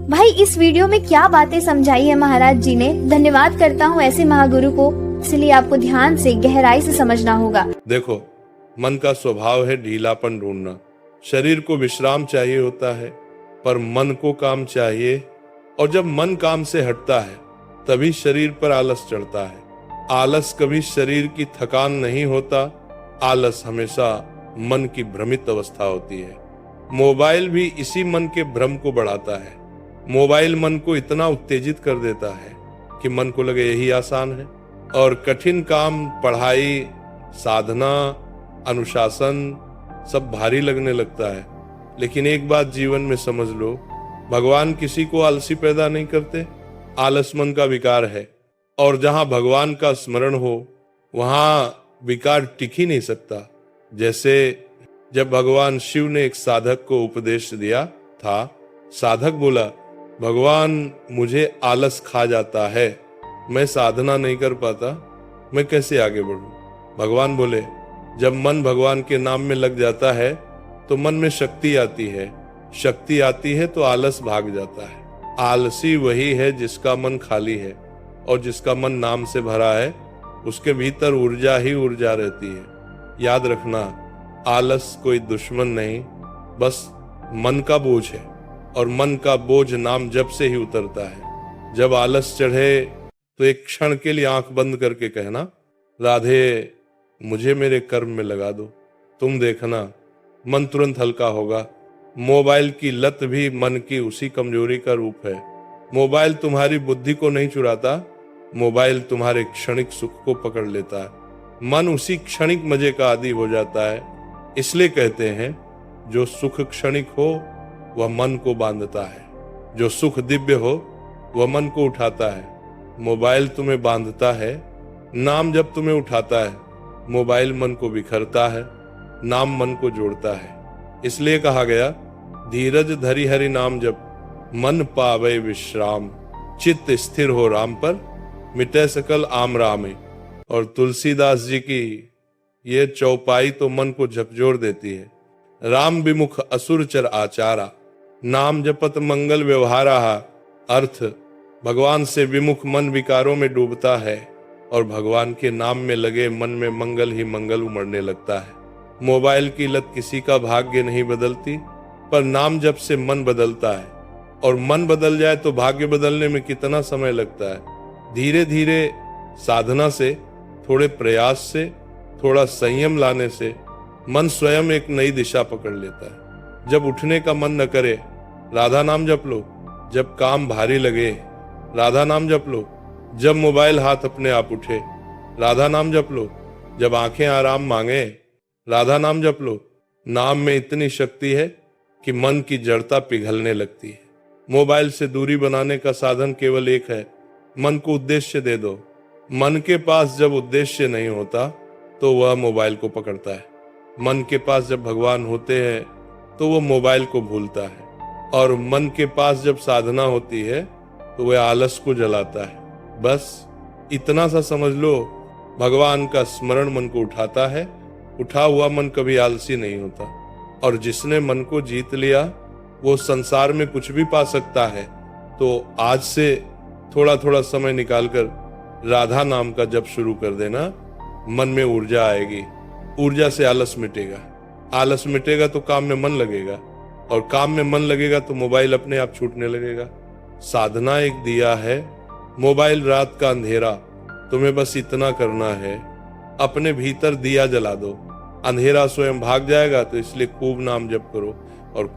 भाई इस वीडियो में क्या बातें समझाई है महाराज जी ने। धन्यवाद करता हूँ ऐसे महागुरु को, इसलिए आपको ध्यान से गहराई से समझना होगा। देखो, मन का स्वभाव है ढीलापन ढूंढना। शरीर को विश्राम चाहिए होता है, पर मन को काम चाहिए। और जब मन काम से हटता है तभी शरीर पर आलस चढ़ता है। आलस कभी शरीर की थकान नहीं होता, आलस हमेशा मन की भ्रमित अवस्था होती है। मोबाइल भी इसी मन के भ्रम को बढ़ाता है। मोबाइल मन को इतना उत्तेजित कर देता है कि मन को लगे यही आसान है, और कठिन काम, पढ़ाई, साधना, अनुशासन सब भारी लगने लगता है। लेकिन एक बात जीवन में समझ लो, भगवान किसी को आलसी पैदा नहीं करते। आलस मन का विकार है, और जहां भगवान का स्मरण हो वहां विकार टिक ही नहीं सकता। जैसे जब भगवान शिव ने एक साधक को उपदेश दिया था, साधक बोला, भगवान मुझे आलस खा जाता है, मैं साधना नहीं कर पाता, मैं कैसे आगे बढ़ूं। भगवान बोले, जब मन भगवान के नाम में लग जाता है तो मन में शक्ति आती है, शक्ति आती है तो आलस भाग जाता है। आलसी वही है जिसका मन खाली है, और जिसका मन नाम से भरा है उसके भीतर ऊर्जा ही ऊर्जा रहती है। याद रखना, आलस कोई दुश्मन नहीं, बस मन का बोझ है, और मन का बोझ नाम जप से ही उतरता है। जब आलस चढ़े तो एक क्षण के लिए आंख बंद करके कहना, राधे मुझे मेरे कर्म में लगा दो, तुम देखना मन तुरंत हल्का होगा। मोबाइल की लत भी मन की उसी कमजोरी का रूप है। मोबाइल तुम्हारी बुद्धि को नहीं चुराता, मोबाइल तुम्हारे क्षणिक सुख को पकड़ लेता है। मन उसी क्षणिक मजे का आदी हो जाता है। इसलिए कहते हैं, जो सुख क्षणिक हो वह मन को बांधता है, जो सुख दिव्य हो वह मन को उठाता है। मोबाइल तुम्हें बांधता है, नाम जब तुम्हें उठाता है। मोबाइल मन को बिखरता है, नाम मन को जोड़ता है। इसलिए कहा गया, धीरज धरि हरि नाम जप, मन पावे विश्राम, चित्त स्थिर हो राम पर, मिटे सकल आम रामे। और तुलसीदास जी की ये चौपाई तो मन को झकझोर देती है। राम विमुख असुर चर आचारा, नाम जपत मंगल व्यवहारा। अर्थ, भगवान से विमुख मन विकारों में डूबता है, और भगवान के नाम में लगे मन में मंगल ही मंगल उमड़ने लगता है। मोबाइल की लत किसी का भाग्य नहीं बदलती, पर नाम जप से मन बदलता है। और मन बदल जाए तो भाग्य बदलने में कितना समय लगता है। धीरे धीरे साधना से, थोड़े प्रयास से, थोड़ा संयम लाने से मन स्वयं एक नई दिशा पकड़ लेता है। जब उठने का मन न करे, राधा नाम जप लो। जब काम भारी लगे, राधा नाम जप लो। जब मोबाइल हाथ अपने आप उठे, राधा नाम जप लो। जब आंखें आराम मांगे, राधा नाम जप लो। नाम में इतनी शक्ति है कि मन की जड़ता पिघलने लगती है। मोबाइल से दूरी बनाने का साधन केवल एक है, मन को उद्देश्य दे दो। मन के पास जब उद्देश्य नहीं होता तो वह मोबाइल को पकड़ता है। मन के पास जब भगवान होते हैं तो वह मोबाइल को भूलता है, और मन के पास जब साधना होती है तो वह आलस को जलाता है। बस इतना सा समझ लो, भगवान का स्मरण मन को उठाता है। उठा हुआ मन कभी आलसी नहीं होता, और जिसने मन को जीत लिया वो संसार में कुछ भी पा सकता है। तो आज से थोड़ा थोड़ा समय निकालकर राधा नाम का जप शुरू कर देना, मन में ऊर्जा आएगी। ऊर्जा से आलस मिटेगा, आलस मिटेगा तो काम में मन लगेगा, और काम में मन लगेगा तो मोबाइल अपने आप छूटने लगेगा। साधना एक दिया है, मोबाइल रात का अंधेरा। तुम्हें बस इतना करना है, अपने भीतर दिया जला दो, अंधेरा स्वयं भाग जाएगा। तो इसलिए खूब नाम जप करो,